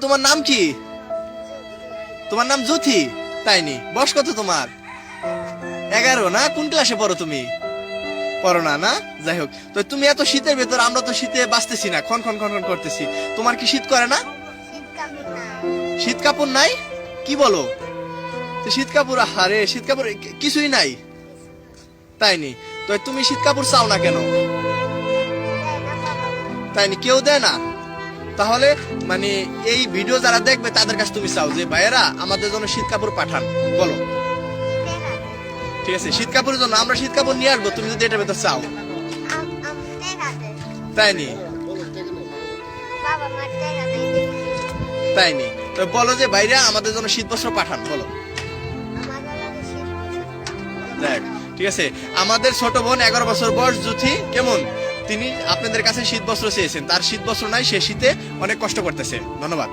তোমার নাম কি? তোমার নাম জুথি? তাই নি? বয়স কত তোমার? 11 না? কোন ক্লাসে পড়ো তুমি? পড়ো না না? যাই হোক, তো তুমি এত শীতের ভেতর, আমরা তো শীতে বাঁচতেছি না, খন খন খন খন করতেছি, তোমার কি শীত করে না? শীত কাপড় নাই? কি বলো? তো শীত কাপড়, আরে শীত কাপড় কিছুই নাই? তাই নি? তো তুমি শীত কাপড় চাও না কেন? তাই নি? কেউ দেয় না? তাহলে মানে এই ভিডিও যারা দেখবে তাদের কাছে তুমি চাও যে ভাইয়েরা আমাদের জন্য শীত কাপড় পাঠান, বলো। ঠিক আছে, শীত কাপড়ের জন্য আমরা শীত কাপড় নিয়ে আসবো, তুমি যদি এটার ভেতর চাও। তাই নি? তাই নি? তো বলো যে ভাইরা আমাদের জন্য শীত বস্ত্র পাঠান, বলো। দেখ, ঠিক আছে, আমাদের ছোট বোন 11 বছর বয়স জুথি, কেমন, তিনি আপনাদের কাছে শীত বস্ত্র চেয়েছেন, তার শীত বস্ত্র নাই, সে শীতে অনেক কষ্ট করতেছে। ধন্যবাদ।